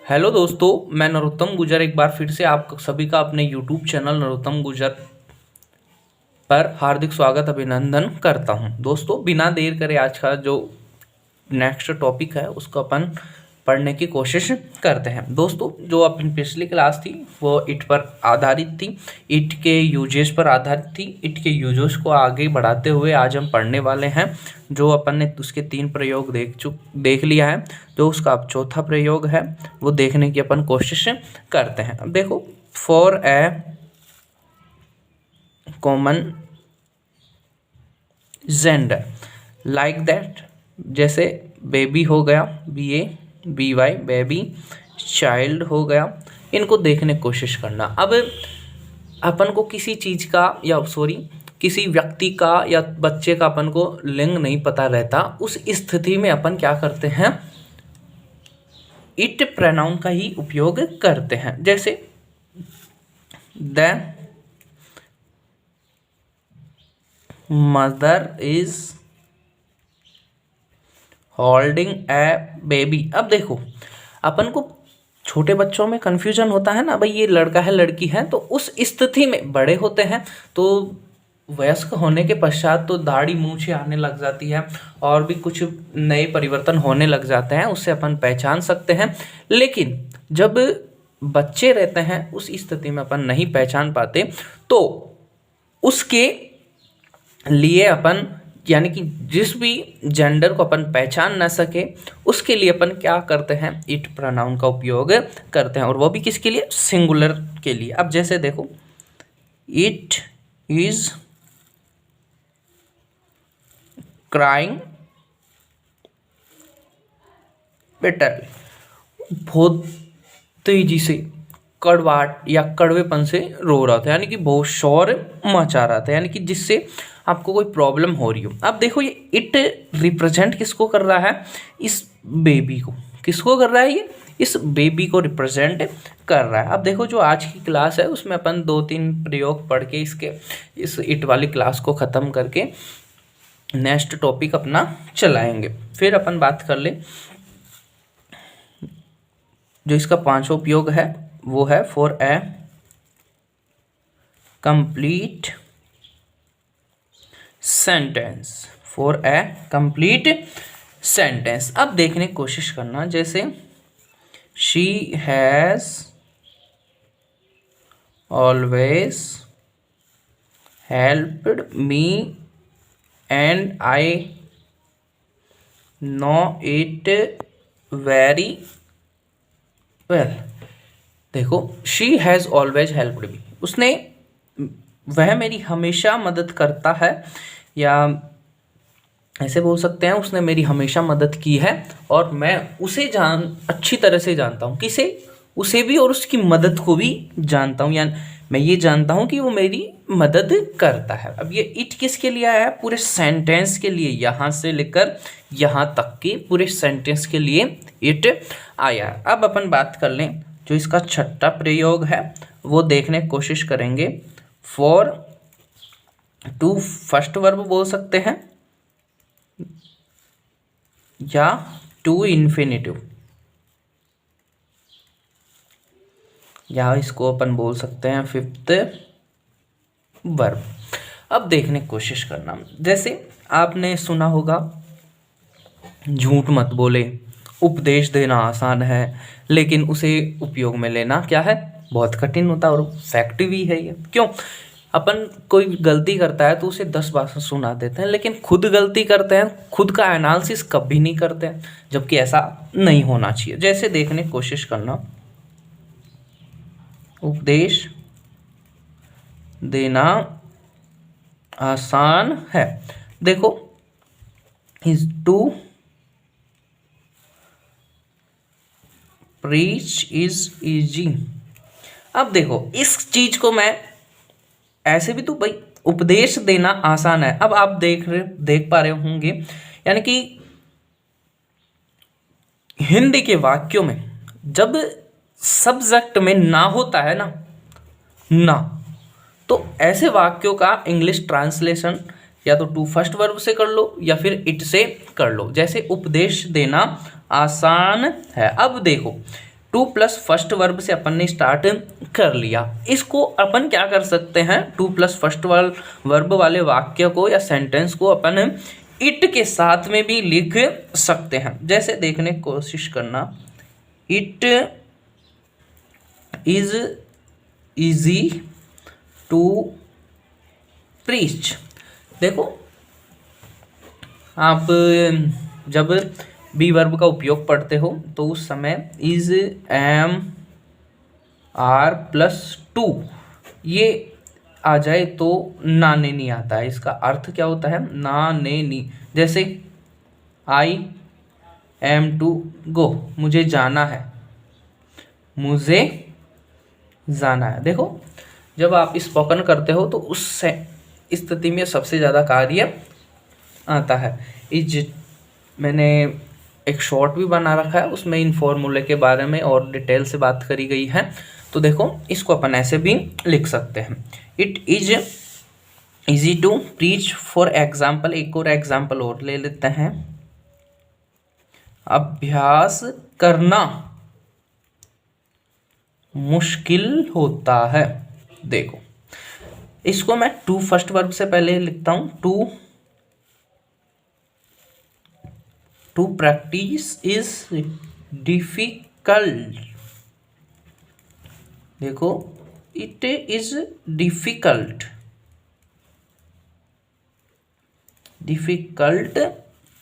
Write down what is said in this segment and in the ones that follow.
Hello दोस्तों, मैं नरोत्तम गुजर एक बार फिर से आप सभी का अपने यूट्यूब चैनल नरोत्तम गुजर पर हार्दिक स्वागत अभिनंदन करता हूं। दोस्तों, बिना देर करे आज का जो नेक्स्ट टॉपिक है उसको अपन पढ़ने की कोशिश करते हैं। दोस्तों, जो अपनी पिछली क्लास थी वो इट पर आधारित थी, इट के यूजेस पर आधारित थी। इट के यूजेस को आगे बढ़ाते हुए आज हम पढ़ने वाले हैं। जो अपन ने उसके 3 प्रयोग देख लिया है, जो उसका अब चौथा प्रयोग है वो देखने की अपन कोशिश करते हैं। अब देखो, for a common gender like that, जैसे बेबी हो गया, BY बेबी, चाइल्ड हो गया, इनको देखने की कोशिश करना। अब अपन को किसी चीज़ का किसी व्यक्ति का या बच्चे का अपन को लिंग नहीं पता रहता, उस स्थिति में अपन क्या करते हैं, इट प्रोनाउन का ही उपयोग करते हैं। जैसे the mother is holding A baby. अब देखो, अपन को छोटे बच्चों में कन्फ्यूजन होता है ना, भाई ये लड़का है लड़की है, तो उस स्थिति में बड़े होते हैं तो वयस्क होने के पश्चात तो दाढ़ी मूंछें आने लग जाती है और भी कुछ नए परिवर्तन होने लग जाते हैं, उससे अपन पहचान सकते हैं। लेकिन जब बच्चे रहते हैं उस स्थिति में अपन नहीं पहचान पाते, तो उसके लिए अपन यानी कि जिस भी जेंडर को अपन पहचान ना सके उसके लिए अपन क्या करते हैं, इट प्रोनाउन का उपयोग करते हैं, और वो भी किसके लिए, सिंगुलर के लिए। अब जैसे देखो, इट इज क्राइंग बिटर, बहुत तेजी से कड़वाहट या कड़वेपन से रो रहा था, यानी कि बहुत शोर मचा रहा था, यानी कि जिससे आपको कोई प्रॉब्लम हो रही हो। अब देखो, ये इट रिप्रेजेंट किसको कर रहा है, इस बेबी को। किसको कर रहा है ये, इस बेबी को रिप्रेजेंट कर रहा है। अब देखो, जो आज की क्लास है उसमें अपन 2-3 प्रयोग पढ़ के इस इट वाली क्लास को ख़त्म करके नेक्स्ट टॉपिक अपना चलाएंगे। फिर अपन बात कर ले, जो इसका 5वां उपयोग है वो है for a complete sentence. For a complete sentence, अब देखने की कोशिश करना। जैसे she has always helped me and I know it very well. देखो, she has always helped me, वह मेरी हमेशा मदद करता है, या ऐसे बोल सकते हैं उसने मेरी हमेशा मदद की है, और मैं उसे अच्छी तरह से जानता हूँ। किसे, उसे भी और उसकी मदद को भी जानता हूँ, यानी मैं ये जानता हूँ कि वो मेरी मदद करता है। अब ये इट किसके लिए आया है, पूरे सेंटेंस के लिए, यहाँ से लेकर यहाँ तक के पूरे सेंटेंस के लिए इट आया। अब अपन बात कर लें, जो इसका 6वां प्रयोग है वो देखने की कोशिश करेंगे। फॉर टू फर्स्ट वर्ब बोल सकते हैं, या टू इन्फिनिटिव, या इसको अपन बोल सकते हैं 5th वर्ब। अब देखने की कोशिश करना। जैसे आपने सुना होगा, झूठ मत बोले, उपदेश देना आसान है लेकिन उसे उपयोग में लेना क्या है, बहुत कठिन होता है, और फैक्ट भी है ये। क्यों, अपन कोई गलती करता है तो उसे 10 बार सुना देते हैं, लेकिन खुद गलती करते हैं, खुद का एनालिसिस कभी नहीं करते हैं, जबकि ऐसा नहीं होना चाहिए। जैसे देखने की कोशिश करना, उपदेश देना आसान है। देखो, is to preach is easy. अब देखो, इस चीज को मैं ऐसे भी तो भाई, उपदेश देना आसान है। अब आप देख पा रहे होंगे, यानी कि हिंदी के वाक्यों में जब सब्जेक्ट में ना होता है ना, तो ऐसे वाक्यों का इंग्लिश ट्रांसलेशन या तो टू फर्स्ट वर्ब से कर लो या फिर इट से कर लो। जैसे उपदेश देना आसान है। अब देखो, टू प्लस फर्स्ट वर्ब से अपन ने स्टार्ट कर लिया। इसको अपन क्या कर सकते हैं, टू प्लस फर्स्ट वर्ब वाले वाक्य को या सेंटेंस को अपन इट के साथ में भी लिख सकते हैं। जैसे देखने की कोशिश करना, it is easy to preach. देखो आप जब बी वर्ब का उपयोग पढ़ते हो तो उस समय is, M, R plus two ये आ जाए तो ना ने नहीं आता है। इसका अर्थ क्या होता है, ना ने नी। जैसे आई एम टू गो, मुझे जाना है, मुझे जाना है। देखो जब आप स्पोकन करते हो तो उस स्थिति में सबसे ज़्यादा कार्य आता है। इज, मैंने एक शॉर्ट भी बना रखा है, उसमें इन फॉर्मूले के बारे में और डिटेल से बात करी गई है। तो देखो इसको अपन ऐसे भी लिख सकते हैं, it is easy to preach. For example, एक और एग्जाम्पल और ले लेते हैं, अभ्यास करना मुश्किल होता है। देखो इसको मैं टू फर्स्ट वर्ब से पहले लिखता हूं, टू प्रैक्टिस इज डिफिकल्ट। देखो it is difficult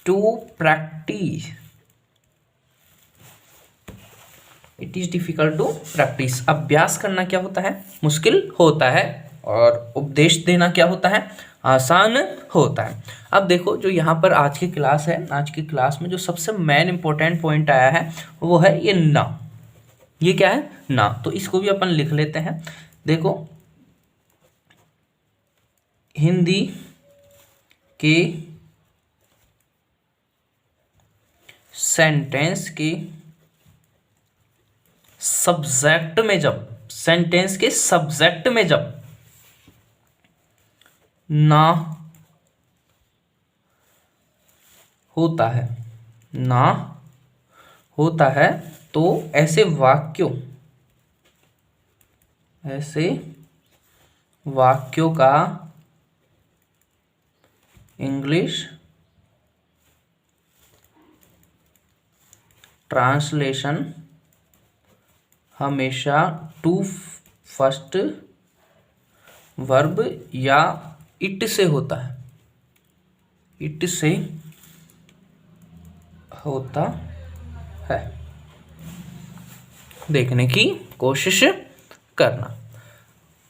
to practice, it is difficult to practice. अभ्यास करना क्या होता है, मुश्किल होता है, और उपदेश देना क्या होता है, आसान होता है। अब देखो जो यहाँ पर आज की क्लास है, आज की क्लास में जो सबसे मेन इंपॉर्टेंट पॉइंट आया है वो है ये ना। ये क्या है, ना। तो इसको भी अपन लिख लेते हैं। देखो हिंदी के सेंटेंस के सब्जेक्ट में जब, सेंटेंस के सब्जेक्ट में जब ना होता है, ना होता है तो ऐसे वाक्यों का इंग्लिश ट्रांसलेशन हमेशा टू फर्स्ट वर्ब या इट से होता है, इट से होता है। देखने की कोशिश करना।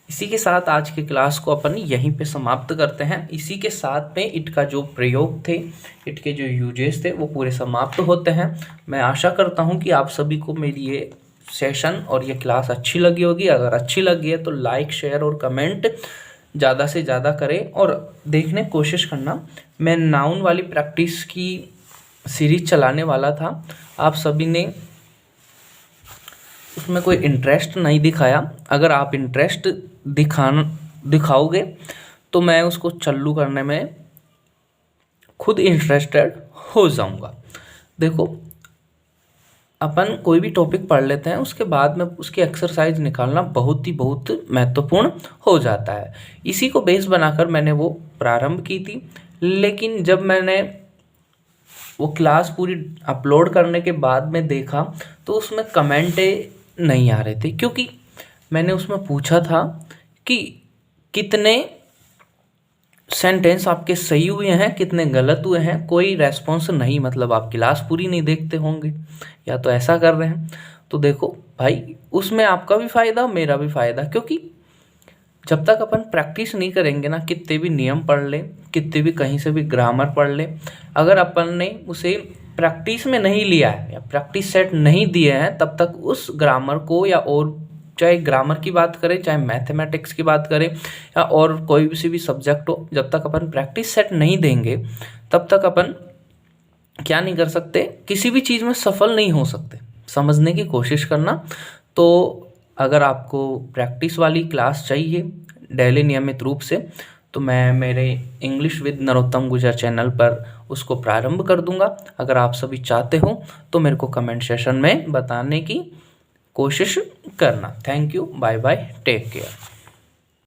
इसी के साथ आज की क्लास को अपन यहीं पे समाप्त करते हैं। इसी के साथ में इट का जो प्रयोग थे, इट के जो यूजेस थे वो पूरे समाप्त होते हैं। मैं आशा करता हूँ कि आप सभी को मेरी ये सेशन और ये क्लास अच्छी लगी होगी। अगर अच्छी लगी है तो लाइक, शेयर और कमेंट ज़्यादा से ज़्यादा करें और देखने की कोशिश करना। मैं नाउन वाली प्रैक्टिस की सीरीज चलाने वाला था, आप सभी ने उसमें कोई इंटरेस्ट नहीं दिखाया। अगर आप इंटरेस्ट दिखाओगे तो मैं उसको चालू करने में खुद इंटरेस्टेड हो जाऊंगा। देखो अपन कोई भी टॉपिक पढ़ लेते हैं, उसके बाद में उसकी एक्सरसाइज निकालना बहुत महत्वपूर्ण हो जाता है। इसी को बेस बनाकर मैंने वो प्रारंभ की थी, लेकिन जब मैंने वो क्लास पूरी अपलोड करने के बाद में देखा तो उसमें कमेंट नहीं आ रहे थे, क्योंकि मैंने उसमें पूछा था कि कितने सेंटेंस आपके सही हुए हैं, कितने गलत हुए हैं। कोई रेस्पॉन्स नहीं, मतलब आप क्लास पूरी नहीं देखते होंगे या तो ऐसा कर रहे हैं। तो देखो भाई, उसमें आपका भी फ़ायदा मेरा भी फ़ायदा, क्योंकि जब तक अपन प्रैक्टिस नहीं करेंगे ना, कितने भी नियम पढ़ लें, कितने भी कहीं से भी ग्रामर पढ़ लें, अगर अपन ने उसे प्रैक्टिस में नहीं लिया है या प्रैक्टिस सेट नहीं दिए हैं, तब तक उस ग्रामर को, या और चाहे ग्रामर की बात करें, चाहे मैथमेटिक्स की बात करें, या और कोई भी सब्जेक्ट हो, जब तक अपन प्रैक्टिस सेट नहीं देंगे तब तक अपन क्या नहीं कर सकते, किसी भी चीज़ में सफल नहीं हो सकते। समझने की कोशिश करना। तो अगर आपको प्रैक्टिस वाली क्लास चाहिए डेली नियमित रूप से, तो मैं मेरे English with Narottam Gurjar channel पर उसको प्रारंभ कर दूंगा। अगर आप सभी चाहते हो तो मेरे को कमेंट सेशन में बताने की कोशिश करना। Thank you, bye bye, take care.